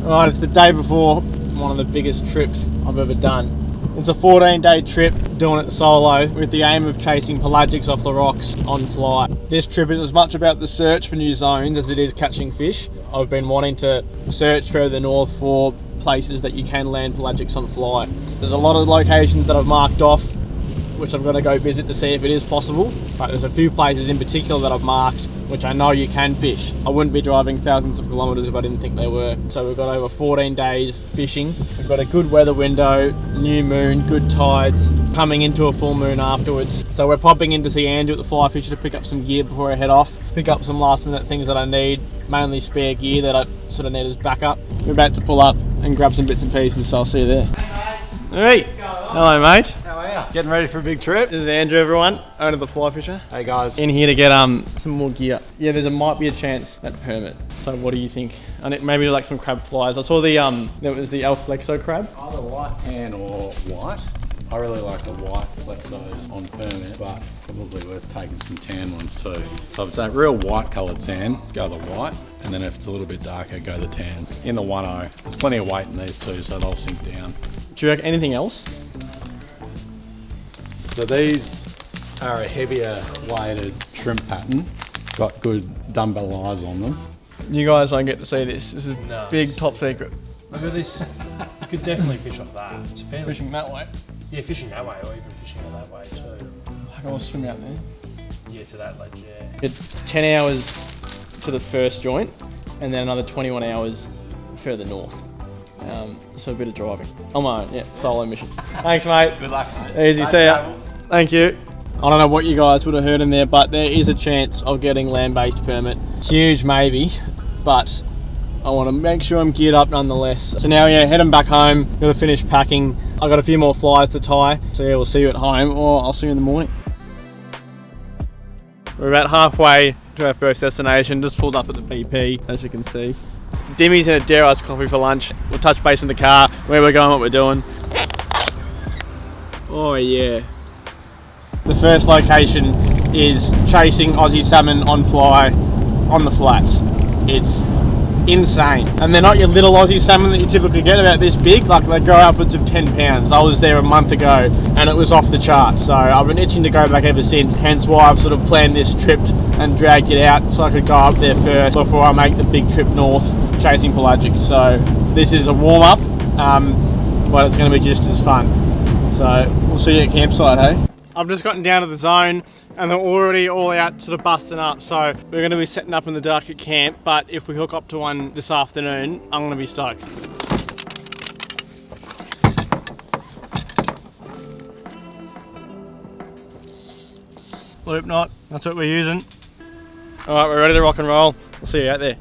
Alright, it's the day before one of the biggest trips I've ever done. It's a 14-day trip, doing it solo, with the aim of chasing pelagics off the rocks on fly. This trip is as much about the search for new zones as it is catching fish. I've been wanting to search further north for places that you can land pelagics on fly. There's a lot of locations that I've marked off, which I'm going to go visit to see if it is possible, but there's a few places in particular that I've marked which I know you can fish. I wouldn't be driving thousands of kilometres if I didn't think they were. So we've got over 14 days fishing. We've got a good weather window, new moon, good tides, coming into a full moon afterwards. So we're popping in to see Andrew at the Fly Fisher to pick up some gear before I head off, pick up some last minute things that I need, mainly spare gear that I sort of need as backup. We're about to pull up and grab some bits and pieces, so I'll see you there. Hey, hello mate. How are you? Getting ready for a big trip? This is Andrew, everyone, owner of the Fly Fisher. Hey guys. In here to get some more gear. Yeah, might be a chance at permit. So what do you think? And maybe like some crab flies. I saw there was the El Flexo crab. Either white, tan or white. I really like the white Flexos on permit, but probably worth taking some tan ones too. So if it's that real white coloured tan, go the white. And then if it's a little bit darker, go the tans. In the 1.0. There's plenty of weight in these two, so they'll sink down. Do you reckon anything else? So these are a heavier weighted shrimp pattern. Got good dumbbell eyes on them. You guys don't get to see this. This is big top secret. Look at this. You could definitely fish off that. It's fairly... Fishing that way. Yeah, fishing that way, or even fishing that way too. I can swim out there. Yeah, to that ledge, yeah. It's 10 hours to the first joint, and then another 21 hours further north. So a bit of driving. On my own, yeah, solo mission. Thanks, mate. Good luck, mate. Easy, see ya. Thank you. I don't know what you guys would have heard in there, but there is a chance of getting land-based permit. Huge maybe, but I want to make sure I'm geared up nonetheless. So now, yeah, heading back home. Got to finish packing. I got a few more flies to tie. So yeah, we'll see you at home, or I'll see you in the morning. We're about halfway to our first destination. Just pulled up at the BP, as you can see. Dimmy's in a Dare Ice coffee for lunch. We'll touch base in the car, where we're going, what we're doing. Oh yeah. The first location is chasing Aussie salmon on fly on the flats. It's insane. And they're not your little Aussie salmon that you typically get, about this big. Like, they grow upwards of 10 pounds. I was there a month ago and it was off the charts. So I've been itching to go back ever since. Hence why I've sort of planned this trip and dragged it out so I could go up there first before I make the big trip north chasing pelagics. So this is a warm up, but it's going to be just as fun. So we'll see you at campsite, hey? I've just gotten down to the zone and they're already all out sort of busting up. So we're going to be setting up in the dark at camp, but if we hook up to one this afternoon, I'm going to be stoked. Loop knot, that's what we're using. All right, we're ready to rock and roll. We'll see you out there.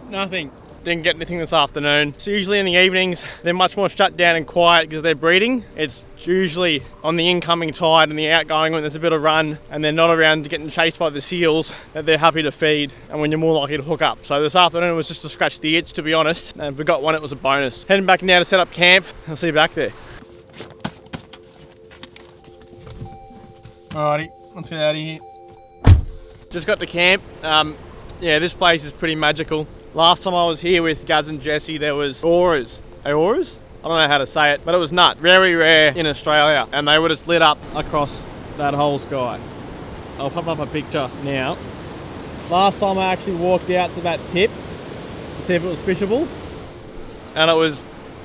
Nothing. Didn't get anything this afternoon. So usually in the evenings, they're much more shut down and quiet because they're breeding. It's usually on the incoming tide and the outgoing when there's a bit of run and they're not around getting chased by the seals that they're happy to feed and when you're more likely to hook up. So this afternoon was just to scratch the itch, to be honest. And if we got one, it was a bonus. Heading back now to set up camp. I'll see you back there. Alrighty, let's get out of here. Just got to camp. Yeah, this place is pretty magical. Last time I was here with Gaz and Jesse, there was auras. Auras? I don't know how to say it, but it was nuts. Very rare in Australia, and they were just lit up across that whole sky. I'll pop up a picture now. Last time I actually walked out to that tip to see if it was fishable, and it was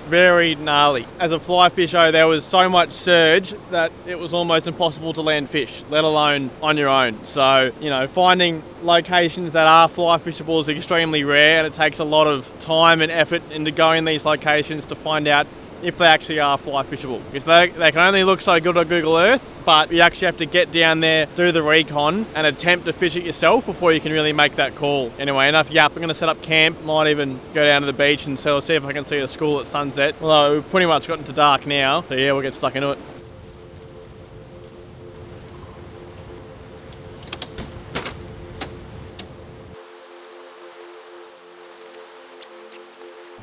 very gnarly. As a fly fisher, there was so much surge that it was almost impossible to land fish, let alone on your own. So, you know, finding locations that are fly fishable is extremely rare, and it takes a lot of time and effort into going these locations to find out if they actually are fly fishable. Because they can only look so good on Google Earth, but you actually have to get down there, do the recon, and attempt to fish it yourself before you can really make that call. Anyway, enough yap. I'm going to set up camp. Might even go down to the beach and see if I can see the school at sunset. Although we've pretty much gotten to dark now, so yeah, we'll get stuck into it.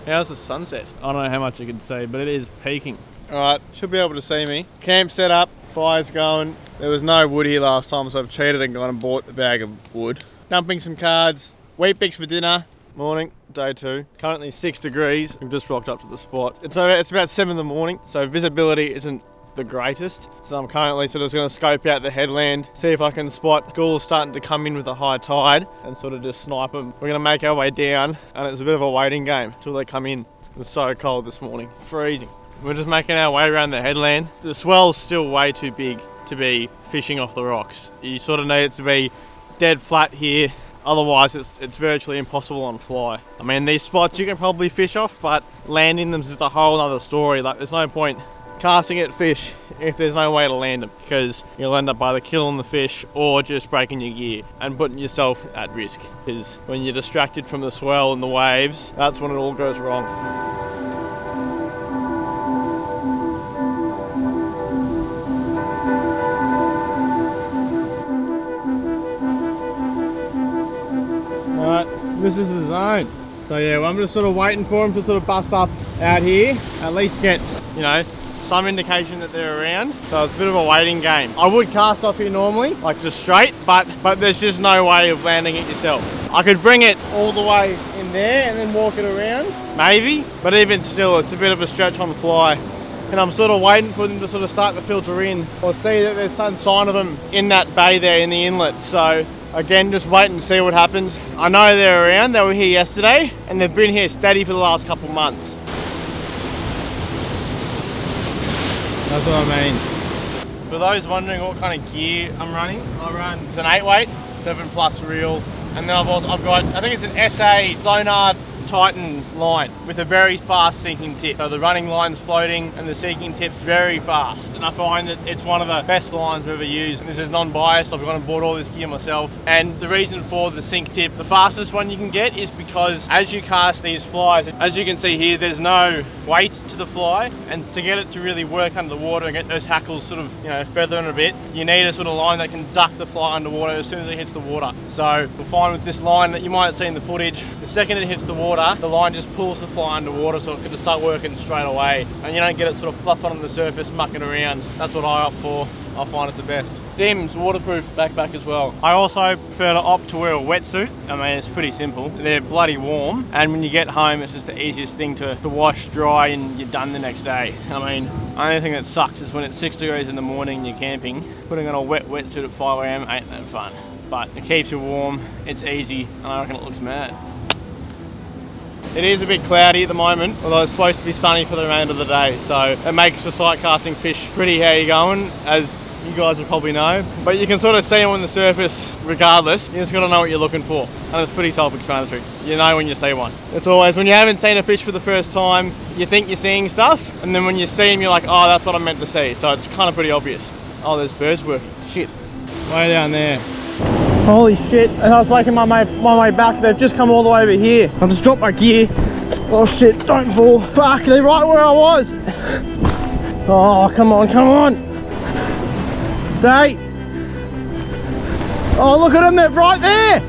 How's the sunset? I don't know how much you can see, but it is peaking. Alright, should be able to see me. Camp set up, fire's going. There was no wood here last time, so I've cheated and gone and bought a bag of wood. Dumping some cards, wheat bix for dinner. Morning, day 2. Currently 6 degrees. We've just rocked up to the spot. It's about 7 in the morning, so visibility isn't the greatest. So I'm currently just going to scope out the headland, see if I can spot ghouls starting to come in with a high tide and sort of just snipe them. We're going to make our way down, and it's a bit of a waiting game until they come in. It was so cold this morning, freezing. We're just making our way around the headland. The swell's still way too big to be fishing off the rocks. You sort of need it to be dead flat here. Otherwise, it's virtually impossible on fly. I mean, these spots you can probably fish off, but landing them is just a whole other story. Like, there's no point casting at fish if there's no way to land them, because you'll end up either killing the fish or just breaking your gear and putting yourself at risk. Because when you're distracted from the swell and the waves, that's when it all goes wrong. Alright, this is the zone. So yeah, well, I'm just sort of waiting for them to sort of bust up out here, at least get, you know, some indication that they're around. So it's a bit of a waiting game. I would cast off here normally, like just straight, but there's just no way of landing it yourself. I could bring it all the way in there and then walk it around, maybe, but even still, it's a bit of a stretch on the fly. And I'm sort of waiting for them to sort of start to filter in, or see that there's some sign of them in that bay there in the inlet. So again, just wait and see what happens. I know they're around. They were here yesterday, and they've been here steady for the last couple months. That's what I mean. For those wondering what kind of gear I'm running, it's an 8-weight, 7+ reel, and then I've got, I think it's an SA Sonar Titan line with a very fast sinking tip. So the running line's floating and the sinking tip's very fast, and I find that it's one of the best lines I've ever used. And this is non-biased. I've gone and bought all this gear myself, and the reason for the sink tip, the fastest one you can get, is because as you cast these flies, as you can see here, there's no weight to the fly, and to get it to really work under the water and get those hackles sort of, you know, feathering a bit, you need a sort of line that can duck the fly underwater as soon as it hits the water. So you'll find with this line that you might see in the footage, the second it hits the water, the line just pulls the fly underwater, so it can just start working straight away, and you don't get it sort of fluffing on the surface, mucking around. That's what I opt for. I find it's the best. Sims waterproof backpack as well. I also prefer to opt to wear a wetsuit. I mean, it's pretty simple. They're bloody warm, and when you get home, it's just the easiest thing to wash, dry, and you're done the next day. I mean, the only thing that sucks is when it's 6 degrees in the morning and you're camping. Putting on a wet wetsuit at 5 AM ain't that fun. But it keeps you warm, it's easy, and I reckon it looks mad. It is a bit cloudy at the moment, although it's supposed to be sunny for the remainder of the day, so it makes for sight casting fish pretty how you're going, as you guys will probably know. But you can sort of see them on the surface regardless. You just got to know what you're looking for, and it's pretty self-explanatory. You know when you see one. It's always, when you haven't seen a fish for the first time, you think you're seeing stuff, and then when you see them, you're like, oh, that's what I meant to see. So it's kind of pretty obvious. Oh, there's birds working. Shit. Way down there. Holy shit, and I was making my way back, they've just come all the way over here. I've just dropped my gear. Oh shit, don't fall. Fuck, they're right where I was. Oh, come on, come on. Stay. Oh, look at them, they're right there.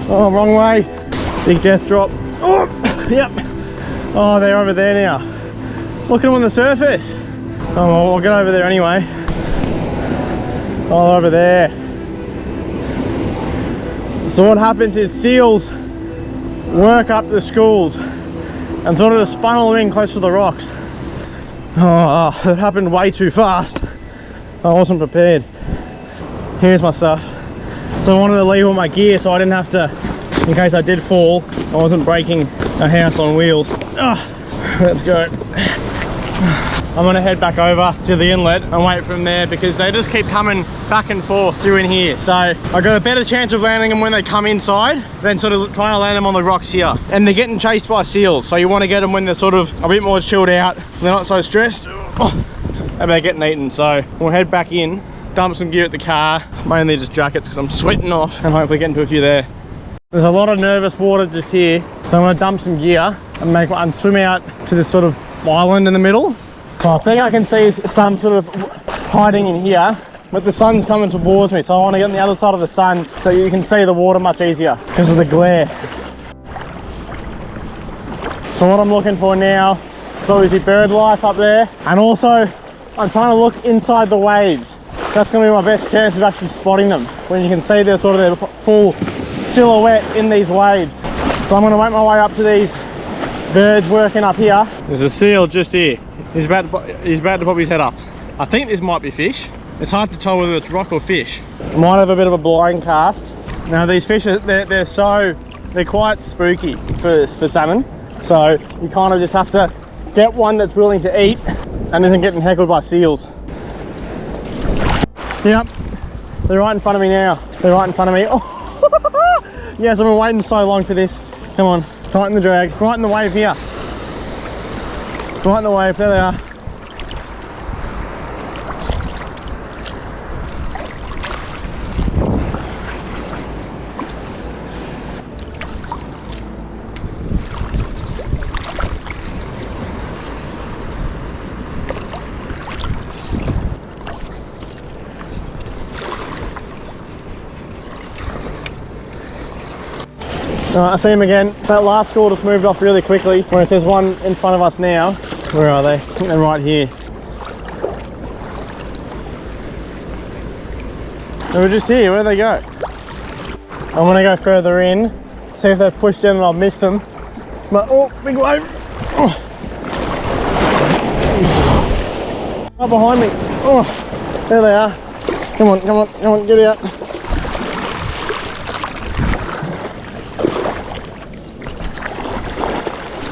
Oh, wrong way. Big death drop. Oh, yep. Oh, they're over there now. Look at them on the surface. Oh, well, I'll get over there anyway. Oh, over there. So what happens is seals work up the schools and sort of just funnel in close to the rocks. Oh, it happened way too fast. I wasn't prepared. Here's my stuff. So I wanted to leave all my gear so I didn't have to, in case I did fall, I wasn't breaking a house on wheels. Oh, let's go. I'm gonna head back over to the inlet and wait from there because they just keep coming back and forth through in here. So I got a better chance of landing them when they come inside than sort of trying to land them on the rocks here. And they're getting chased by seals, so you want to get them when they're sort of a bit more chilled out. They're not so stressed. And they're getting eaten. So we'll head back in, dump some gear at the car, mainly just jackets because I'm sweating off, and hopefully get into a few there. There's a lot of nervous water just here, so I'm gonna dump some gear and swim out to this sort of island in the middle. So I think I can see some sort of hiding in here, but the sun's coming towards me, so I want to get on the other side of the sun so you can see the water much easier because of the glare. So what I'm looking for now is obviously bird life up there, and also I'm trying to look inside the waves. That's going to be my best chance of actually spotting them, when you can see their sort of their full silhouette in these waves. So I'm going to make my way up to these birds working up here. There's a seal just here. He's about to pop his head up. I think this might be fish. It's hard to tell whether it's rock or fish. It might have a bit of a blind cast. Now these fish, they're quite spooky for salmon. So you kind of just have to get one that's willing to eat and isn't getting heckled by seals. Yep, they're right in front of me now. They're right in front of me. Oh. Yes, I've been waiting so long for this. Come on, tighten the drag. Right in the wave here. Right in the wave, there they are. Alright, I see him again. That last score just moved off really quickly, whereas there's one in front of us now. Where are they? I think they're right here. They were just here. Where'd they go? I'm gonna go further in, see if they've pushed in and I've missed them. But oh, big wave! Oh, oh behind me! Oh, there they are. Come on, come on, come on, get out!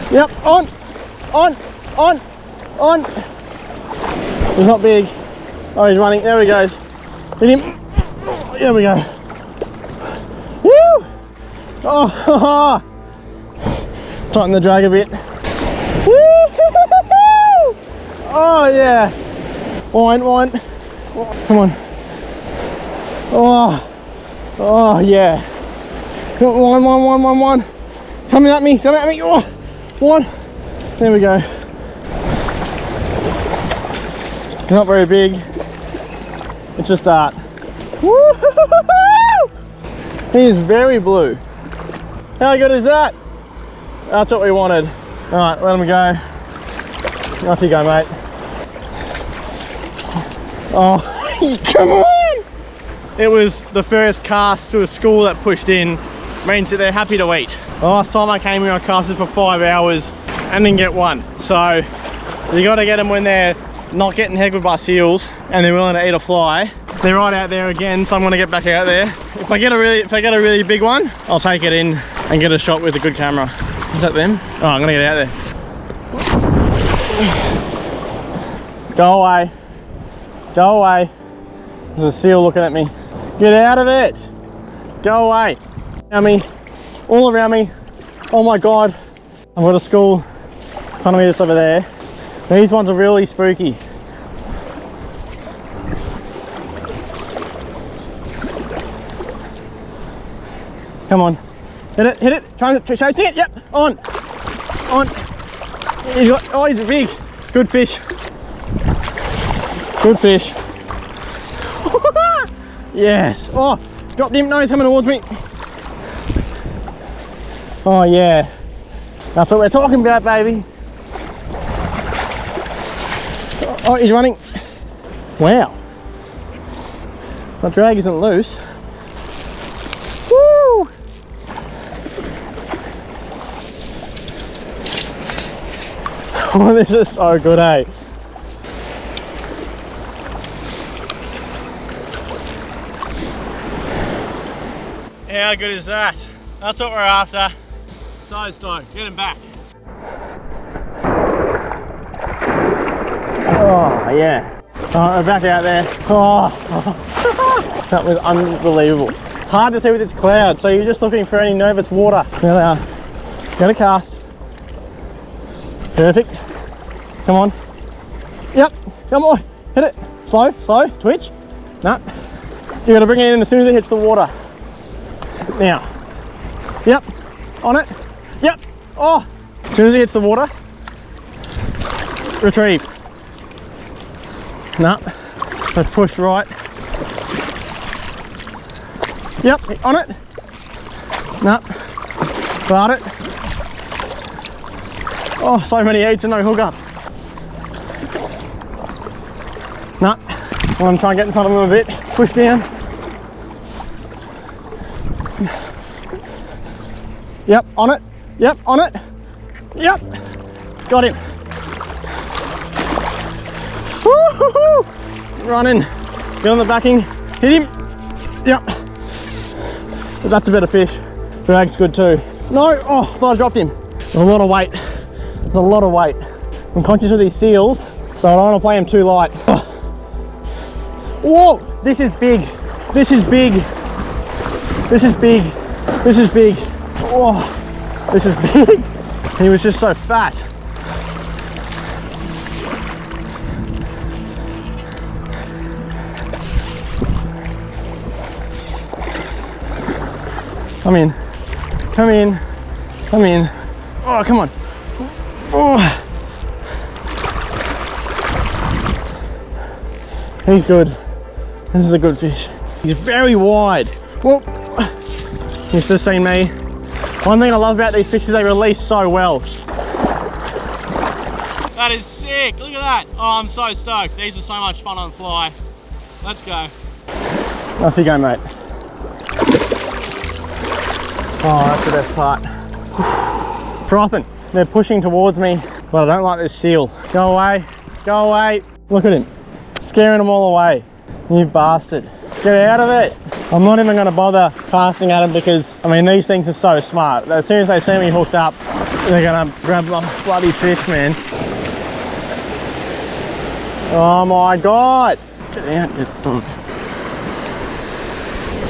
Yep, on! He's not big. Oh, he's running. There he goes. Hit him. There we go. Woo! Oh, tighten the drag a bit. Woo! Oh yeah. Wind. Come on. Oh yeah. Come on, one. Coming at me. Oh, one. There we go. It's not very big. It's just that. He is very blue. How good is that? That's what we wanted. All right, let him go. Off you go, mate. Oh, come on! It was the first cast to a school that pushed in. Means that they're happy to eat. The last time I came here, I casted for 5 hours and didn't get one. So you got to get them when they're not getting heckled by seals and they're willing to eat a fly. They're right out there again, so I'm going to get back out there. If I get a really big one, I'll take it in and get a shot with a good camera. Is that them? Oh, I'm going to get out there. Go away. Go away. There's a seal looking at me. Get out of it. Go away. Around me. All around me. Oh my god. I've got a school in front of me just over there. These ones are really spooky. Come on. Hit it. Try chasing it. Yep. On. He's big. Good fish. Yes. Oh, dropped him. No, he's coming towards me. Oh yeah. That's what we're talking about, baby. Oh, he's running. Wow. My drag isn't loose. Woo! Oh, this is so good, eh? How good is that? That's what we're after. So stoked. Get him back. Oh, yeah. Alright, we're back out there. Oh, that was unbelievable. It's hard to see with its cloud, so you're just looking for any nervous water. There they are. Go to cast. Perfect. Come on. Yep. Come on. Hit it. Slow, slow. Twitch. No. You gotta bring it in as soon as it hits the water. Now. Yep. On it. Yep. Oh. As soon as it hits the water, retrieve. No. Let's push right. Yep. On it. No. Start it. Oh, so many eats and no hookups. No. I'm gonna try and get in front of them a bit. Push down. Yep, on it. Yep, on it. Yep. Got him. Woo-hoo-hoo. Running. Get on the backing. Hit him. Yep. But that's a better fish. Drag's good too. No. Oh, thought I dropped him. There's a lot of weight. There's a lot of weight. I'm conscious of these seals, so I don't want to play them too light. Oh. Whoa! This is big. This is big. This is big. This is big. Oh, this is big. He was just so fat. Come in. Come in. Come in. Oh, come on. Oh. He's good. This is a good fish. He's very wide. Whoop. He's just seen me. One thing I love about these fish is they release so well. That is sick. Look at that. Oh, I'm so stoked. These are so much fun on fly. Let's go. Off you go, mate. Oh, that's the best part. Frothing. They're pushing towards me, but I don't like this seal. Go away. Go away. Look at him. Scaring them all away. You bastard. Get out of it. I'm not even going to bother casting at them because, I mean, these things are so smart. As soon as they see me hooked up, they're going to grab my bloody fish, man. Oh my God. Get out, you dog.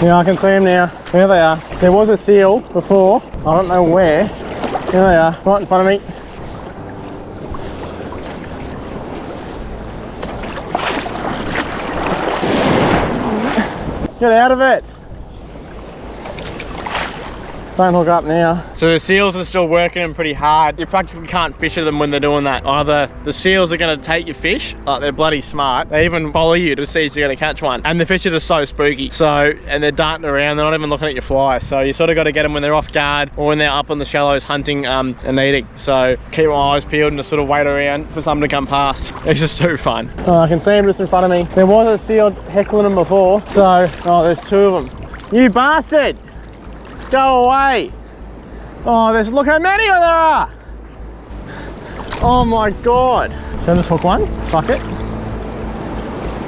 Yeah, I can see them now. There they are. There was a seal before. I don't know where. There they are, right in front of me. Get out of it! Don't hook up now. So the seals are still working them pretty hard. You practically can't fish at them when they're doing that. Either the seals are going to take your fish, like they're bloody smart. They even follow you to see if you're going to catch one. And the fish are just so spooky. So, and they're darting around, they're not even looking at your fly. So you sort of got to get them when they're off guard or when they're up on the shallows hunting and eating. So keep my eyes peeled and just sort of wait around for something to come past. It's just so fun. Oh, I can see them just in front of me. There was a seal heckling them before. So, oh, there's two of them. You bastard! Go away! Oh, look how many there are! Oh my God! Should I just hook one? Fuck it.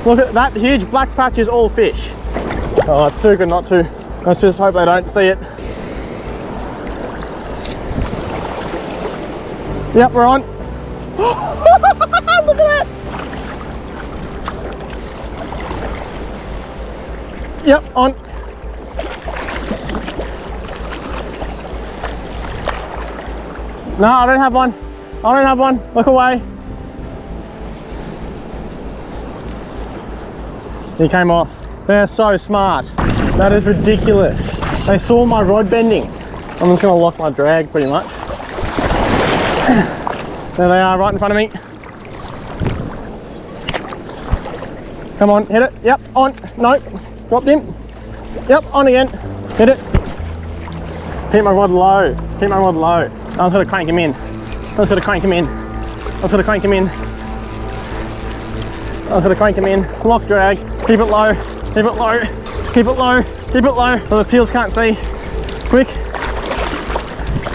Look at that huge black patch is all fish. Oh, it's too good not to. Let's just hope they don't see it. Yep, we're on. Look at that! Yep, on. No, I don't have one. I don't have one. Look away. He came off. They're so smart. That is ridiculous. They saw my rod bending. I'm just going to lock my drag pretty much. There they are, right in front of me. Come on, hit it. Yep, on. No, dropped him. Yep, on again. Hit it. Keep my rod low. Keep my rod low. I was going to crank him in. I was going to crank him in. I was going to crank him in. I was going to crank him in. Lock drag. Keep it low. Keep it low. Keep it low. Keep it low. So the seals can't see. Quick.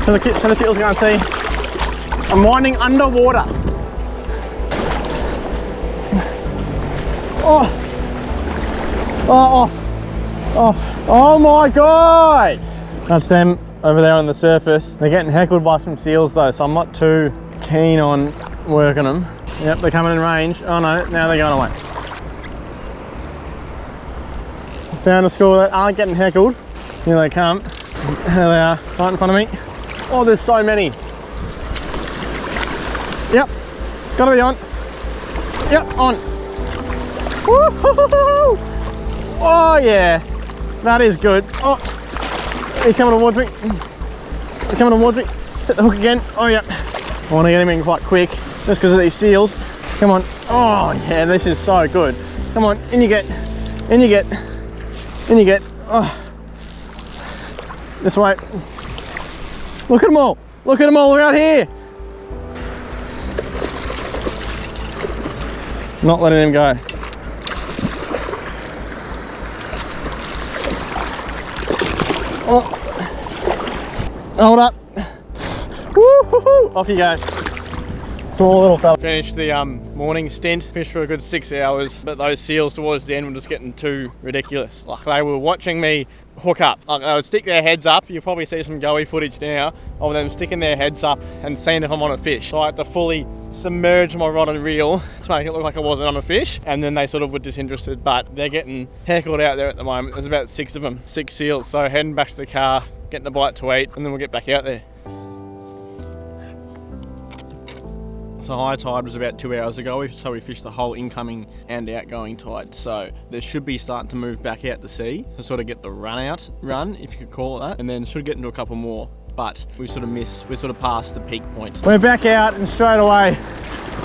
So the seals can't see. I'm winding underwater. Oh. Oh, off. Off. Oh my God. That's them over there on the surface. They're getting heckled by some seals though, so I'm not too keen on working them. Yep, they're coming in range. Oh no, now they're going away. Found a school that aren't getting heckled. Here they come. There they are, right in front of me. Oh, there's so many. Yep, gotta be on. Yep, on. Woo-hoo-hoo-hoo. Oh yeah, that is good. Oh, he's coming towards me. He's coming towards me. Set the hook again. Oh yeah. I want to get him in quite quick, just because of these seals. Come on. Oh yeah, this is so good. Come on, in you get. In you get. In you get. Oh. This way. Look at them all. Look at them all out here. Not letting him go. Oh. Hold up. Woo-hoo-hoo. Off you go. Small little fella. Finished the morning stint, fished for a good 6 hours, but those seals towards the end were just getting too ridiculous. Like, they were watching me hook up. Like, they would stick their heads up. You'll probably see some goey footage now of them sticking their heads up and seeing if I'm on a fish. So I had to fully submerge my rod and reel to make it look like I wasn't on a fish, and then they sort of were disinterested, but they're getting heckled out there at the moment. There's about 6 of them, 6 seals. So heading back to the car, getting a bite to eat, and then we'll get back out there. So high tide was about 2 hours ago, so we fished the whole incoming and outgoing tide. So they should be starting to move back out to sea to sort of get the run, if you could call it that, and then should get into a couple more. But we sort of missed, we're sort of past the peak point. We're back out and straight away,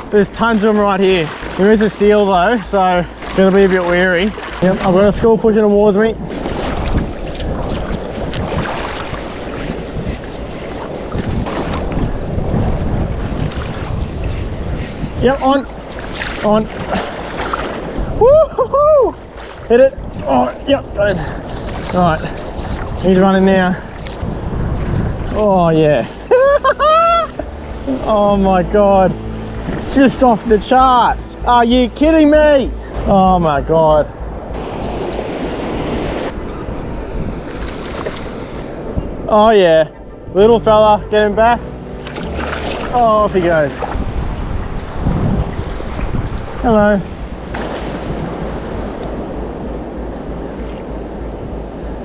there's tons of them right here. There is a seal though, so gonna be a bit wary. Yep, I've got a school pushing towards me. Yep, on. Woo-hoo-hoo! Hit it. Oh, yep, got it. All right, he's running now. Oh yeah. Oh my God. Just off the charts. Are you kidding me? Oh my God. Oh yeah. Little fella, get him back. Oh, off he goes. Hello.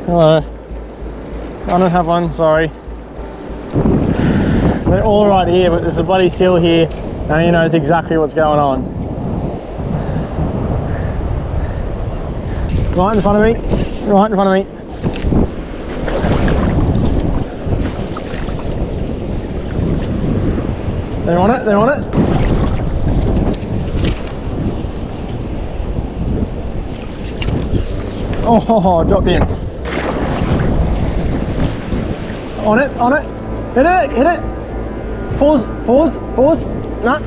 Hello. I don't have one, sorry. They're all right here, but there's a bloody seal here and he knows exactly what's going on. Right in front of me. Right in front of me. They're on it, they're on it. Oh, dropped in. On it, on it. Hit it, hit it. Pause, pause, pause. No.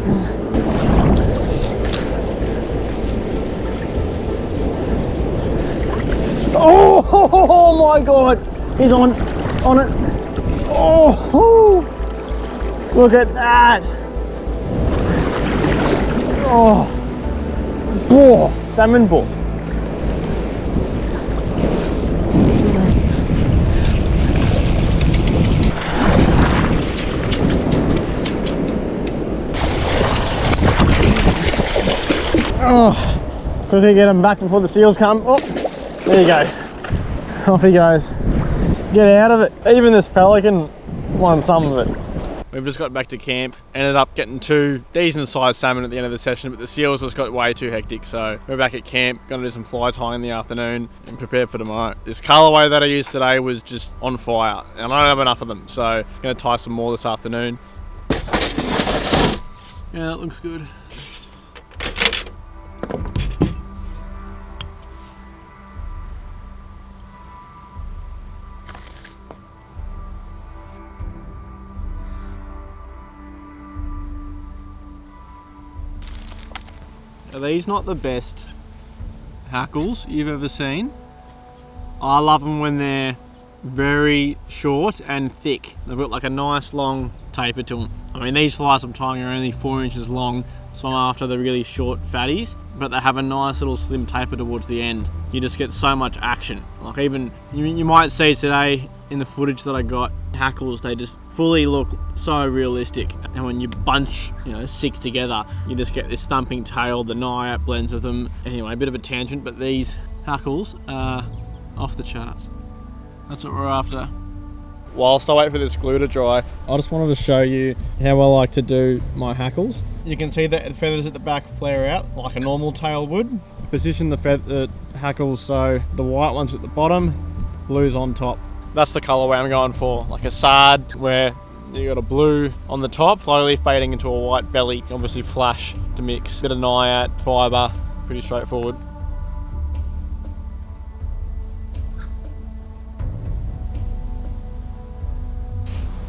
Oh my God. He's on it. Oh, look at that. Oh, salmon bull. Oh, quickly get him back before the seals come. Oh, there you go. Off he goes. Get out of it. Even this pelican won some of it. We've just got back to camp. Ended up getting 2 decent sized salmon at the end of the session, but the seals just got way too hectic. So we're back at camp, gonna do some fly tying in the afternoon and prepare for tomorrow. This colorway that I used today was just on fire and I don't have enough of them. So I'm gonna tie some more this afternoon. Yeah, that looks good. Are these not the best hackles you've ever seen? I love them when they're very short and thick. They've got like a nice long taper to them. I mean, these flies I'm tying are only 4 inches long, swim after the really short fatties, but they have a nice little slim taper towards the end. You just get so much action. Like even, you might see today in the footage that I got, hackles, they just fully look so realistic. And when you bunch, 6 together, you just get this thumping tail, the naiad blends with them. Anyway, a bit of a tangent, but these hackles are off the charts. That's what we're after. Whilst I wait for this glue to dry, I just wanted to show you how I like to do my hackles. You can see that the feathers at the back flare out like a normal tail would. Position the hackles so the white ones at the bottom, blue's on top. That's the colourway I'm going for, like a sard where you got a blue on the top, slowly fading into a white belly. Obviously flash to mix, bit of naiad, fibre, pretty straightforward.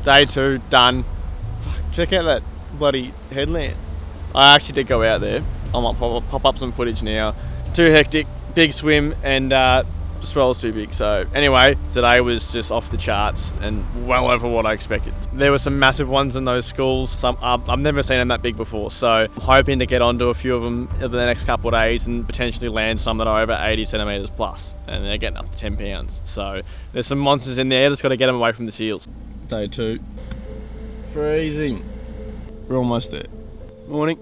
Day 2, done. Check out that bloody headland. I actually did go out there. I might pop up some footage now. Too hectic, big swim, and swell's too big. So anyway, today was just off the charts and well over what I expected. There were some massive ones in those schools. I've never seen them that big before, so I'm hoping to get onto a few of them over the next couple of days and potentially land some that are over 80 centimeters plus, and they're getting up to 10 pounds. So there's some monsters in there, just got to get them away from the seals. Day 2, freezing. We're almost there. Morning,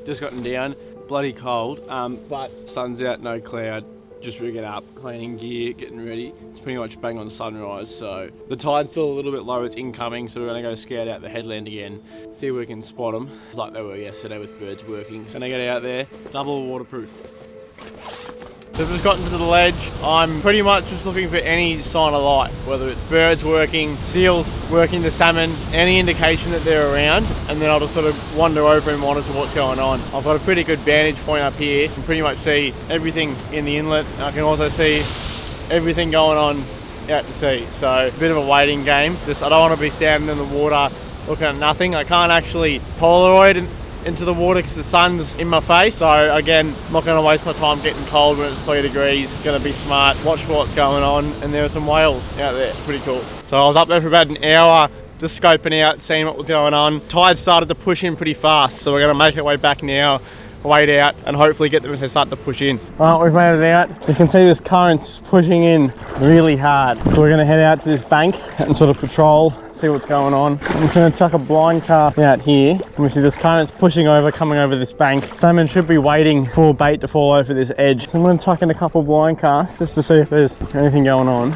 just gotten down, bloody cold, but sun's out, no cloud. Just rigging up, cleaning gear, getting ready. It's pretty much bang on sunrise, so the tide's still a little bit low, it's incoming, so we're gonna go scout out the headland again, see if we can spot them, like they were yesterday with birds working. So gonna get out there, double waterproof. So I've just gotten to the ledge. I'm pretty much just looking for any sign of life, whether it's birds working, seals working the salmon, any indication that they're around, and then I'll just sort of wander over and monitor what's going on. I've got a pretty good vantage point up here. I can pretty much see everything in the inlet. I can also see everything going on out to sea. So a bit of a waiting game. I don't want to be standing in the water looking at nothing. I can't actually Polaroid into the water because the sun's in my face, so again, I'm not going to waste my time getting cold when it's 3 degrees. Going to be smart, watch for what's going on, and there were some whales out there. It's pretty cool. So I was up there for about an hour just scoping out, seeing what was going on. Tide started to push in pretty fast, so we're going to make our way back now, wait out, and hopefully get them as they start to push in. Alright, we've made it out. You can see this current's pushing in really hard, so we're going to head out to this bank and sort of patrol, see what's going on. I'm just going to chuck a blind cast out here. We see this current's pushing over, coming over this bank. Salmon should be waiting for bait to fall over this edge. So I'm going to chuck in a couple of blind casts just to see if there's anything going on.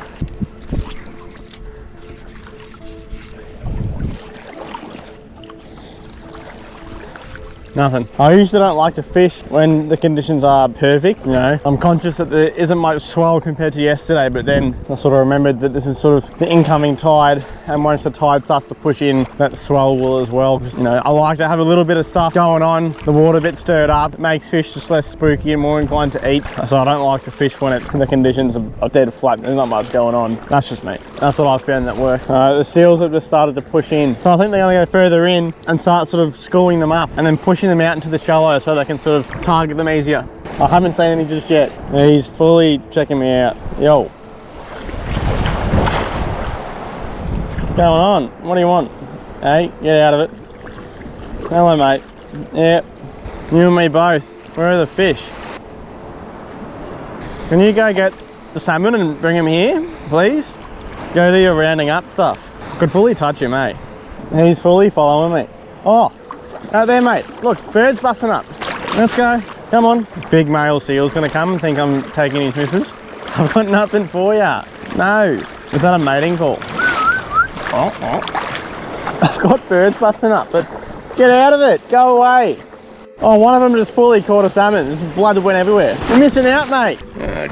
Nothing. I usually don't like to fish when the conditions are perfect, I'm conscious that there isn't much swell compared to yesterday, but then I sort of remembered that this is sort of the incoming tide, and once the tide starts to push in, that swell will as well. I like to have a little bit of stuff going on, the water a bit stirred up. It makes fish just less spooky and more inclined to eat. So I don't like to fish when the conditions are dead flat, there's not much going on. That's just me. That's what I've found that works. The seals have just started to push in. So I think they're gonna go further in and start sort of schooling them up and then pushing them out into the shallow so they can sort of target them easier. I haven't seen any just yet. He's fully checking me out. Yo. What's going on? What do you want? Hey, get out of it. Hello, mate. Yeah, you and me both. Where are the fish? Can you go get the salmon and bring him here, please? Go do your rounding up stuff. I could fully touch him, eh? He's fully following me. Oh, out there, mate. Look, bird's busting up. Let's go. Come on. Big male seal's gonna come and think I'm taking his missus. I've got nothing for ya. No. Is that a mating call? Oh, oh. I've got birds busting up, but get out of it. Go away. Oh, one of them just fully caught a salmon. This blood went everywhere. You're missing out, mate.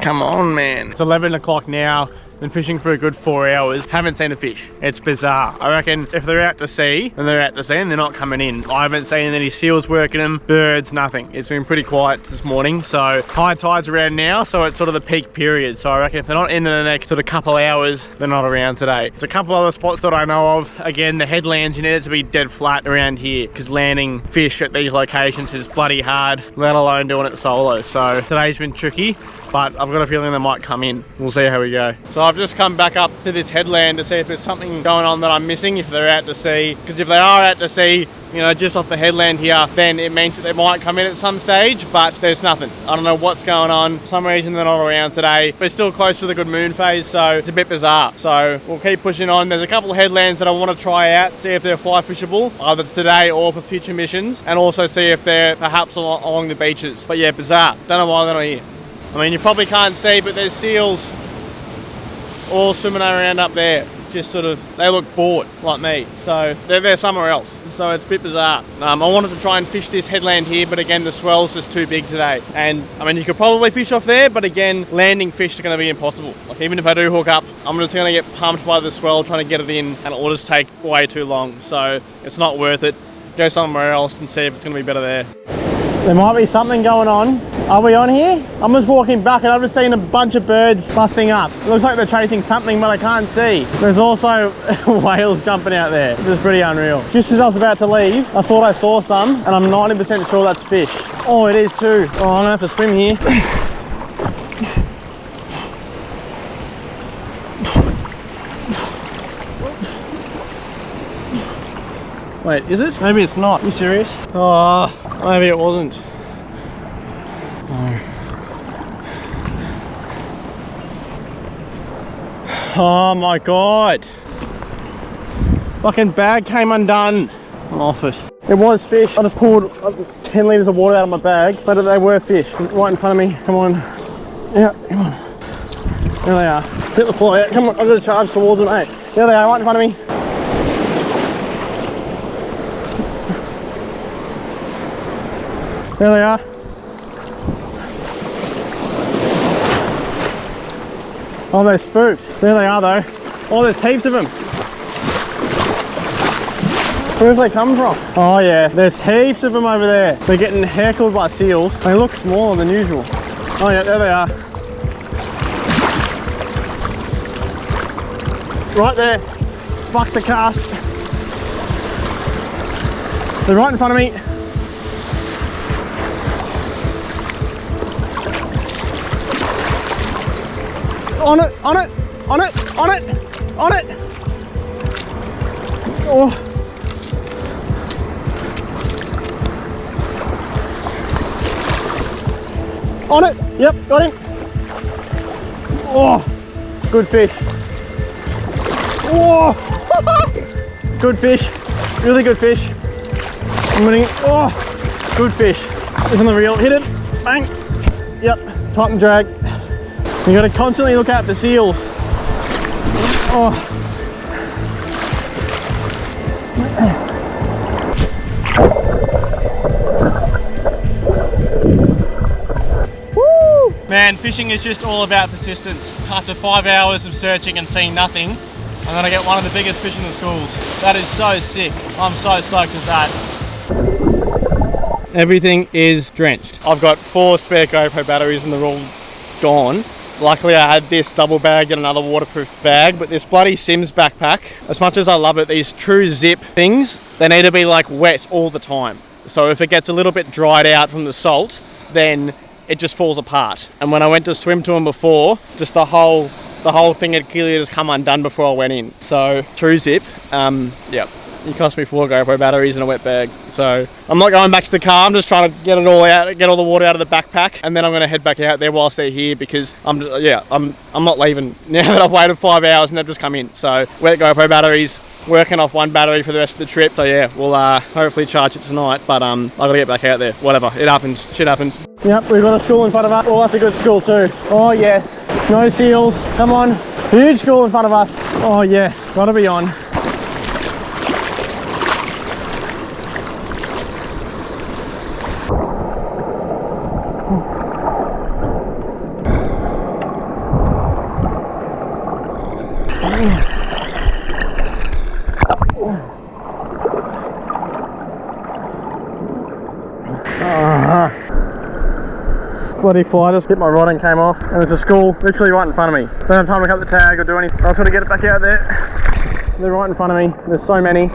Come on, man. It's 11 o'clock now. Been fishing for a good 4 hours, haven't seen a fish. It's bizarre. I reckon if they're out to sea, then they're out to sea and they're not coming in. I haven't seen any seals working them, birds, nothing. It's been pretty quiet this morning, so high tide's around now, so it's sort of the peak period. So I reckon if they're not in the next sort of couple hours, they're not around today. There's a couple other spots that I know of. Again, the headlands, you need it to be dead flat around here because landing fish at these locations is bloody hard, let alone doing it solo. So today's been tricky. but I've got a feeling they might come in. We'll see how we go. So I've just come back up to this headland to see if there's something going on that I'm missing, if they're out to sea. Because if they are out to sea, you know, just off the headland here, then it means that they might come in at some stage, but there's nothing. I don't know what's going on. For some reason they're not around today, but it's still close to the good moon phase, so it's a bit bizarre. So we'll keep pushing on. There's a couple of headlands that I want to try out, see if they're fly fishable, either today or for future missions, and also see if they're perhaps along the beaches. But yeah, bizarre. Don't know why they're not here. I mean, you probably can't see, but there's seals all swimming around up there. Just sort of, they look bored like me, so they're somewhere else, so it's a bit bizarre. I wanted to try and fish this headland here, but again the swell's just too big today, and I mean you could probably fish off there, but again landing fish is going to be impossible. Like even if I do hook up, I'm just going to get pumped by the swell trying to get it in, and it will just take way too long, so it's not worth it. Go somewhere else and see if it's going to be better there. There might be something going on. Are we on here? I'm just walking back and I've just seen a bunch of birds busting up. It looks like they're chasing something, but I can't see. There's also whales jumping out there. This is pretty unreal. Just as I was about to leave, I thought I saw some, and I'm 90% sure that's fish. Oh, it is too. Oh, I'm gonna have to swim here. Wait, is it? Maybe it's not. Are you serious? Oh, maybe it wasn't. No. Oh my god. Fucking bag came undone. I'm off it. It was fish. I just pulled 10 litres of water out of my bag, but they were fish. Right in front of me. Come on. Yeah, come on. There they are. Hit the fly out. Come on, I've got to charge towards them. Hey, there they are, right in front of me. There they are. Oh, they're spooked. There they are though. Oh, there's heaps of them. Where have they come from? Oh yeah, there's heaps of them over there. They're getting heckled by seals. They look smaller than usual. Oh yeah, there they are. Right there. Fuck the cast. They're right in front of me. On it, on it, on it, on it, on it. Oh. On it, yep, got him. Oh, good fish. Oh, good fish, really good fish. I'm winning it. Oh, good fish. It's on the reel, hit it, bang. Yep, tight and drag. You got to constantly look out for seals. Oh. Woo! Man, fishing is just all about persistence. After 5 hours of searching and seeing nothing, I'm gonna get one of the biggest fish in the schools. That is so sick. I'm so stoked with that. Everything is drenched. I've got 4 spare GoPro batteries and they're all gone. Luckily I had this double bag and another waterproof bag, but this bloody Sims backpack, as much as I love it, these true zip things, they need to be like wet all the time. So if it gets a little bit dried out from the salt, then it just falls apart. And when I went to swim to them before, just the whole thing had clearly just come undone before I went in. So true zip, yeah. It cost me 4 GoPro batteries and a wet bag. So I'm not going back to the car. I'm just trying to get it all out, get all the water out of the backpack, and then I'm going to head back out there whilst they're here because I'm not leaving now that I've waited 5 hours and they've just come in. So wet GoPro batteries, working off 1 battery for the rest of the trip. So yeah, we'll hopefully charge it tonight. But I've got to get back out there. Whatever, it happens. Shit happens. Yep, we've got a school in front of us. Oh, that's a good school too. Oh yes, no seals. Come on, huge school in front of us. Oh yes, got to be on. Bloody fly just hit my rod and came off, and there's a school literally right in front of me. Don't have time to cut the tag or do anything. I just got to get it back out there. They're right in front of me. There's so many.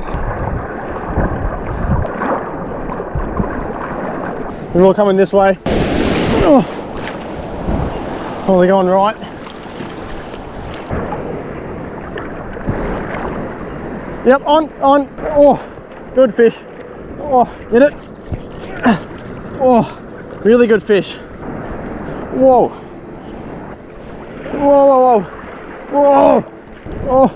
They're all coming this way. Oh. Oh, they're going right. Yep, on. Oh, good fish. Oh, hit it. Oh, really good fish. Whoa. Whoa. Oh.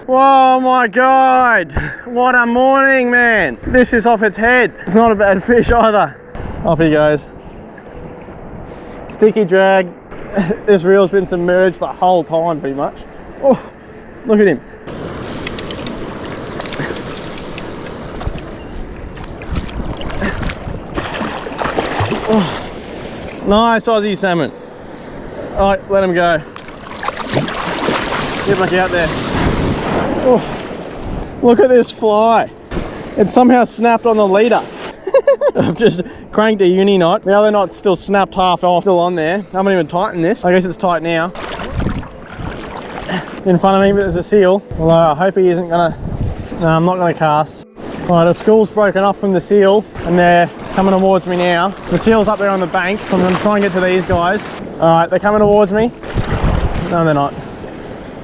Whoa, my God. What a morning, man. This is off its head. It's not a bad fish either. Off he goes. Sticky drag. This reel's been submerged the whole time pretty much. Oh, look at him. Oh, nice Aussie salmon. Alright, let him go. Get back out there. Oh, look at this fly. It somehow snapped on the leader. I've just cranked a uni knot. The other knot's still snapped half off, still on there. I haven't even tightened this. I guess it's tight now. In front of me, but there's a seal. Although I hope he isn't gonna... No, I'm not gonna cast. Alright, the school's broken off from the seal and they're coming towards me now. The seal's up there on the bank, so I'm gonna try and get to these guys. Alright, they're coming towards me. No, they're not.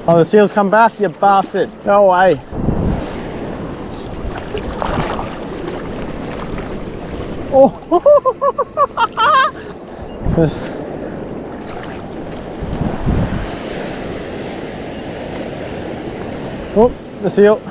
Oh, the seal's come back, you bastard. Go away. Oh! Oh, the seal.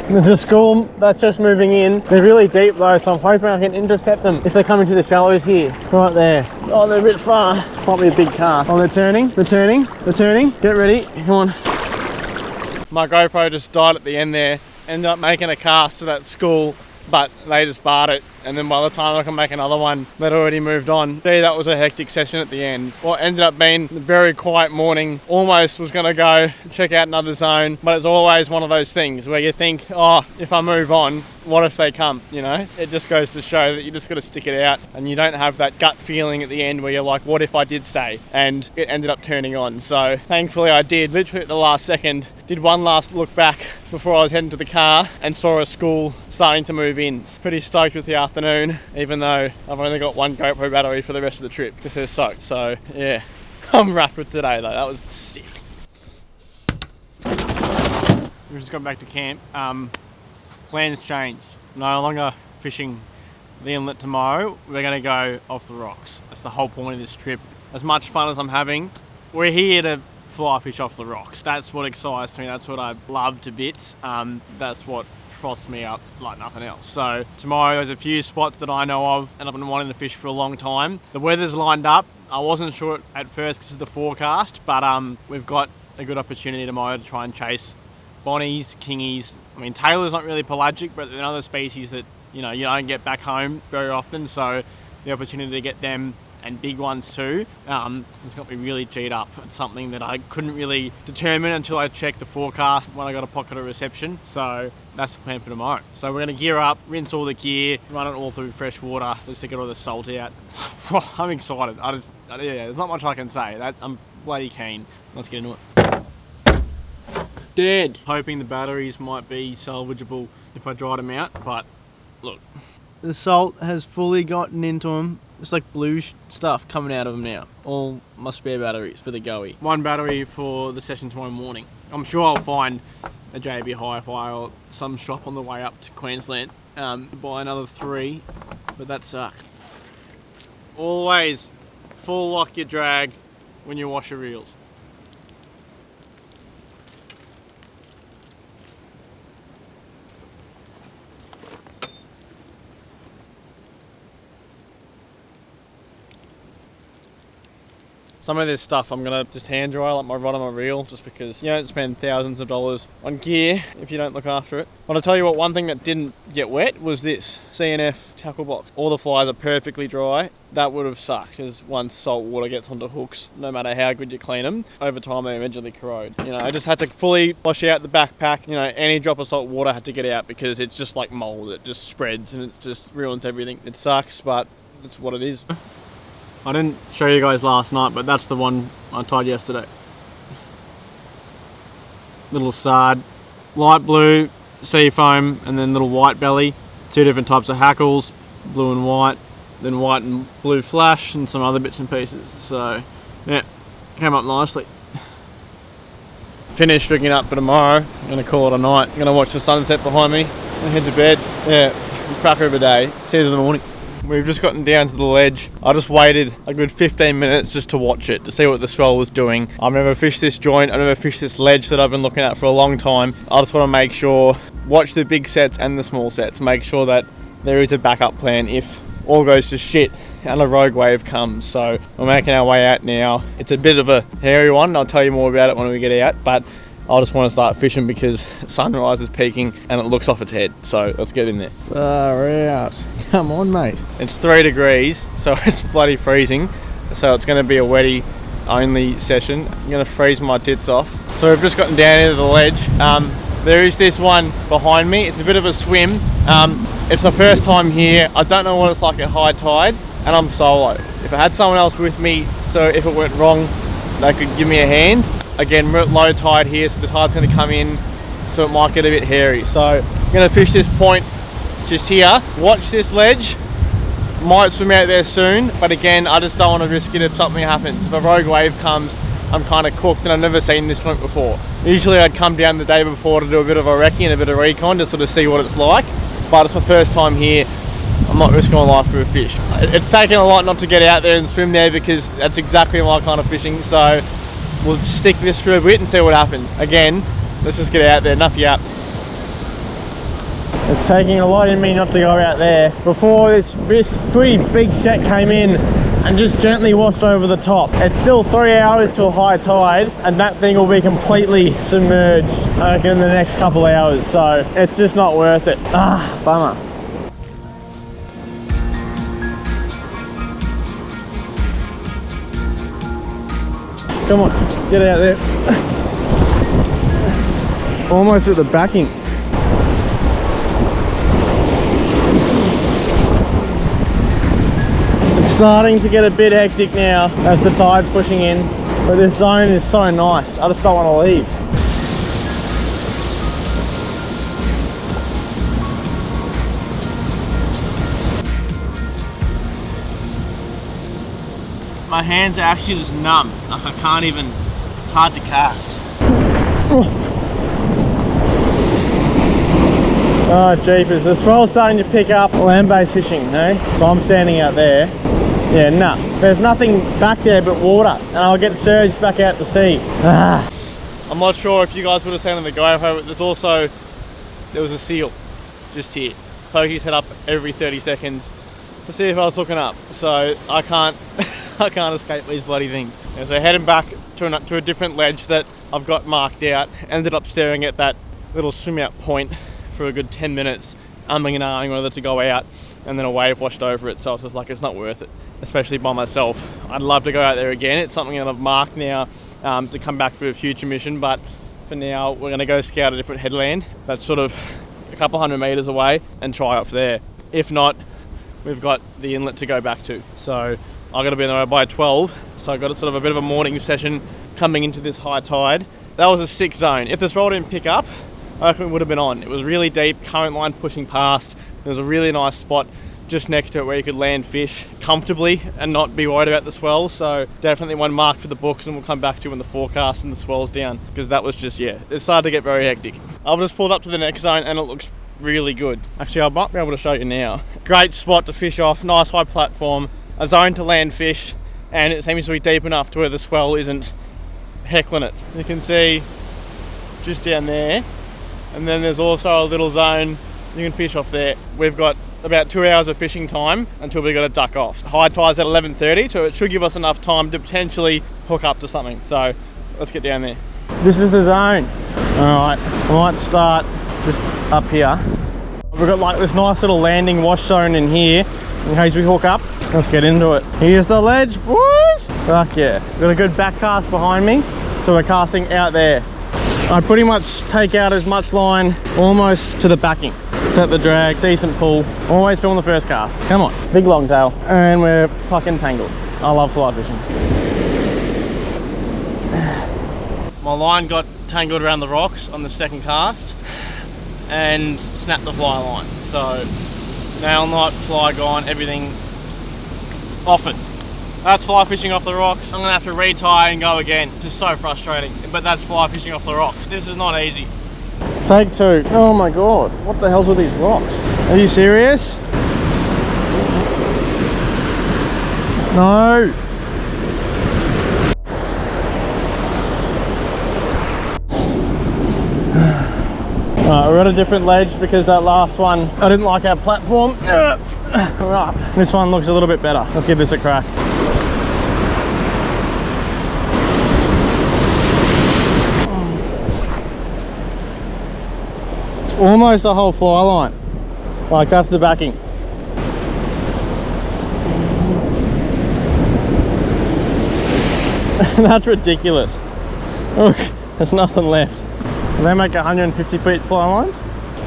There's a school that's just moving in. They're really deep though, so I'm hoping I can intercept them if they come into the shallows here. Right there. Oh, they're a bit far. Might be a big cast. Oh, they're turning. Get ready. Come on. My GoPro just died at the end there. Ended up making a cast to that school, but they just barred it. And then by the time I can make another one, they'd already moved on. Gee, that was a hectic session at the end. What ended up being a very quiet morning. Almost was gonna go check out another zone, but it's always one of those things where you think, oh, if I move on, what if they come, you know? It just goes to show that you just gotta stick it out and you don't have that gut feeling at the end where you're like, what if I did stay? And it ended up turning on. So thankfully I did, literally at the last second, did one last look back before I was heading to the car and saw a school starting to move in. Pretty stoked with the afternoon, even though I've only got one GoPro battery for the rest of the trip because they're soaked. So yeah, I'm wrapped with today though. That was sick. We've just got back to camp. Plans changed. No longer fishing the inlet tomorrow. We're gonna go off the rocks. That's the whole point of this trip. As much fun as I'm having, we're here to fly fish off the rocks. That's what excites me. That's what I love to bits. That's what froths me up like nothing else. So tomorrow there's a few spots that I know of and I've been wanting to fish for a long time. The weather's lined up. I wasn't sure at first because of the forecast, but we've got a good opportunity tomorrow to try and chase bonnies, kingies. I mean, tailor's not really pelagic, but they're another species that, you know, you don't get back home very often. So the opportunity to get them and big ones too, it's got me really G'd up. It's something that I couldn't really determine until I checked the forecast when I got a pocket of reception. So that's the plan for tomorrow. So we're gonna gear up, rinse all the gear, run it all through fresh water just to get all the salt out. I'm excited. Yeah, there's not much I can say. I'm bloody keen. Let's get into it. Dead. Hoping the batteries might be salvageable if I dried them out, but look. The salt has fully gotten into them. It's like blue stuff coming out of them now. All my spare batteries for the Goey. One battery for the session tomorrow morning. I'm sure I'll find a JB Hi-Fi or some shop on the way up to Queensland. Buy another 3, but that sucked. Always full lock your drag when you wash your reels. Some of this stuff I'm gonna just hand dry like my rod on my reel, just because you don't spend thousands of dollars on gear if you don't look after it. But I'll tell you what, one thing that didn't get wet was this CNF tackle box. All the flies are perfectly dry. That would have sucked, as once salt water gets onto hooks, no matter how good you clean them, over time they eventually corrode. You know, I just had to fully wash out the backpack. You know, any drop of salt water had to get out because it's just like mold. It just spreads and it just ruins everything. It sucks, but it's what it is. I didn't show you guys last night, but that's the one I tied yesterday. Little sard, light blue, sea foam, and then little white belly. 2 different types of hackles, blue and white. then white and blue flash, and some other bits and pieces. So yeah, came up nicely. Finished rigging up for tomorrow. I'm gonna call it a night. I'm gonna watch the sunset behind me and head to bed. Yeah, cracker of a day. See you in the morning. We've just gotten down to the ledge. I just waited a good 15 minutes just to watch it, to see what the swell was doing. I've never fished this joint, I've never fished this ledge that I've been looking at for a long time. I just want to make sure, watch the big sets and the small sets, make sure that there is a backup plan if all goes to shit and a rogue wave comes. So we're making our way out now. It's a bit of a hairy one, I'll tell you more about it when we get out, but I just want to start fishing because sunrise is peaking and it looks off its head. So let's get in there. Far out. Come on, mate. It's 3 degrees, so it's bloody freezing. So it's going to be a wetty only session. I'm going to freeze my tits off. So we've just gotten down into the ledge. There is this one behind me. It's a bit of a swim. It's the first time here. I don't know what it's like at high tide, and I'm solo. If I had someone else with me, so if it went wrong, they could give me a hand. Again, we're at low tide here, so the tide's going to come in, so it might get a bit hairy. So I'm going to fish this point just here, watch this ledge, might swim out there soon, but again, I just don't want to risk it if something happens. If a rogue wave comes, I'm kind of cooked, and I've never seen this joint before. Usually I'd come down the day before to do a bit of a recce and a bit of recon to sort of see what it's like, but it's my first time here. I'm not risking my life for a fish. It's taken a lot not to get out there and swim there because that's exactly my kind of fishing, so we'll stick this for a bit and see what happens. Again, let's just get out there, enough yap. It's taking a lot in me not to go out there. Before this pretty big set came in and just gently washed over the top. It's still 3 hours till high tide and that thing will be completely submerged in the next couple hours, so it's just not worth it. Bummer. Come on, get out there. Almost at the backing. It's starting to get a bit hectic now as the tide's pushing in, but this zone is so nice. I just don't want to leave. My hands are actually just numb, like I can't even, it's hard to cast. Oh jeepers, the swell's starting to pick up land-based fishing, no? So I'm standing out there. Yeah, nah, there's nothing back there but water, and I'll get surged back out to sea. I'm not sure if you guys would have seen on the GoPro, but there was a seal just here. Pokey's head up every 30 seconds to see if I was hooking up, so I can't I can't escape these bloody things. And so heading back to a different ledge that I've got marked out, ended up staring at that little swim out point for a good 10 minutes, umming and ahhing whether to go out, and then a wave washed over it, so I was just like, it's not worth it, especially by myself. I'd love to go out there again. It's something that I've marked now to come back for a future mission, but for now we're going to go scout a different headland that's sort of a couple 100 meters away and try off there. If not, we've got the inlet to go back to, so I've got to be on the road by 12, so I've got a sort of a bit of a morning session coming into this high tide. That was a 6 zone. If this roll didn't pick up, I reckon it would have been on. It was really deep, current line pushing past. There was a really nice spot just next to it where you could land fish comfortably and not be worried about the swell, so definitely one marked for the books, and we'll come back to when the forecast and the swell's down, because that was just, yeah, it started to get very hectic. I've just pulled up to the next zone and it looks really good. Actually, I might be able to show you now. Great spot to fish off, nice high platform, a zone to land fish, and it seems to be deep enough to where the swell isn't heckling it. You can see just down there, and then there's also a little zone you can fish off there. We've got about 2 hours of fishing time until we got to duck off. High tide's at 11:30, so it should give us enough time to potentially hook up to something. So let's get down there. This is the zone. All right, I might start just up here. We've got like this nice little landing wash zone in here in case we hook up. Let's get into it. Here's the ledge, boys. Fuck yeah. Got a good back cast behind me, so we're casting out there. I pretty much take out as much line almost to the backing. Set the drag, decent pull. Always film the first cast. Come on, big long tail. And we're fucking tangled. I love fly fishing. My line got tangled around the rocks on the second cast and snapped the fly line. So nail knot, fly gone, everything Off it. That's fly fishing off the rocks. I'm gonna have to retie and go again. It's just so frustrating, but that's fly fishing off the rocks. This is not easy. Take two. Oh my god, what the hell's with these rocks? Are you serious? No. Alright, we're at a different ledge because that last one, I didn't like our platform. Right, this one looks a little bit better. Let's give this a crack. It's almost a whole fly line. Like, that's the backing. That's ridiculous. Look, there's nothing left. They make 150 feet fly lines.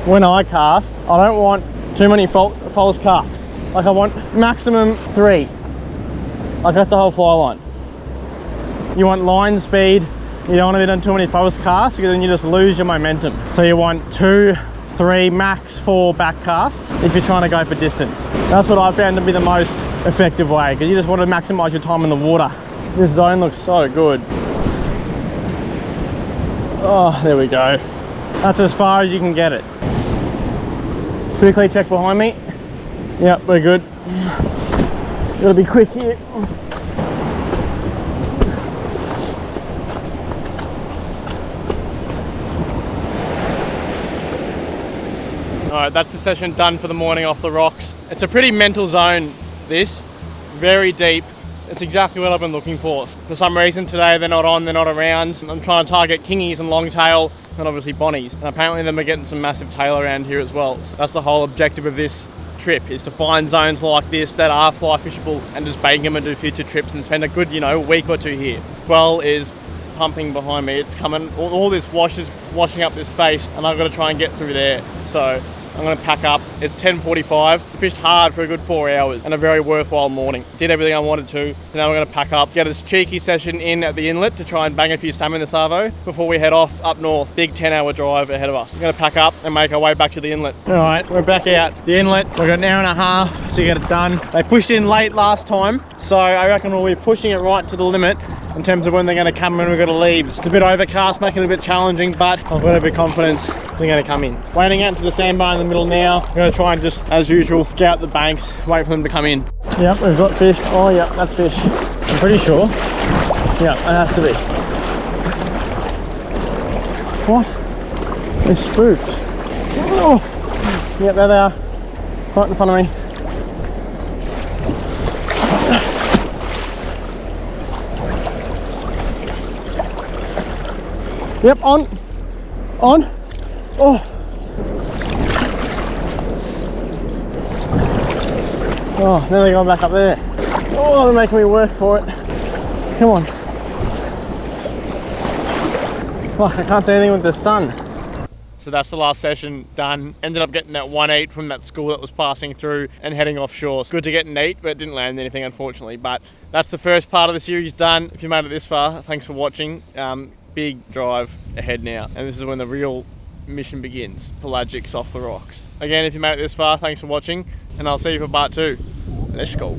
When I cast, I don't want too many false casts. Like, I want maximum 3. Like, that's the whole fly line. You want line speed. You don't want to be doing too many false casts because then you just lose your momentum. So you want 2, 3, max 4 back casts if you're trying to go for distance. That's what I found to be the most effective way, because you just want to maximize your time in the water. This zone looks so good. Oh, there we go. That's as far as you can get it. Quickly check behind me. Yep, we're good. Gotta be quick here. Alright, that's the session done for the morning off the rocks. It's a pretty mental zone, this. Very deep. It's exactly what I've been looking for. For some reason today they're not on, they're not around. I'm trying to target kingies and longtail, and obviously bonnies. And apparently then we're getting some massive tail around here as well. So that's the whole objective of this trip, is to find zones like this that are fly fishable and just bait them and do future trips and spend a good, you know, week or 2 here. Swell is pumping behind me. It's coming, all this wash is washing up this face, and I've got to try and get through there. So I'm going to pack up. It's 10:45. Fished hard for a good 4 hours and a very worthwhile morning. Did everything I wanted to. So now we're going to pack up, get this cheeky session in at the inlet to try and bang a few salmon this arvo before we head off up north. Big 10-hour drive ahead of us. We're going to pack up and make our way back to the inlet. All right, we're back out the inlet. We've got an hour and a half to get it done. They pushed in late last time, so I reckon we'll be pushing it right to the limit in terms of when they're going to come and we've got to leave. It's a bit overcast, making it a bit challenging, but I've got a bit of confidence they're going to come in. Wading out to the sandbar in the middle now. I'm going to try and just, as usual, scout the banks, wait for them to come in. Yep, we've got fish. Oh yeah, that's fish. I'm pretty sure. Yeah, it has to be. What? They're spooked. Oh! Yep, there they are. Right in front of me. Yep, on. On. Oh. Oh, now they're going back up there. Oh, they're making me work for it. Come on. Oh, I can't see anything with the sun. So that's the last session done. Ended up getting that 1-8 from that school that was passing through and heading offshore. It's good to get an 8, but it didn't land anything, unfortunately. But that's the first part of the series done. If you made it this far, thanks for watching. Big drive ahead now, and this is when the real mission begins. Pelagics off the rocks. Again, if you made it this far, thanks for watching, and I'll see you for part 2. Let's go.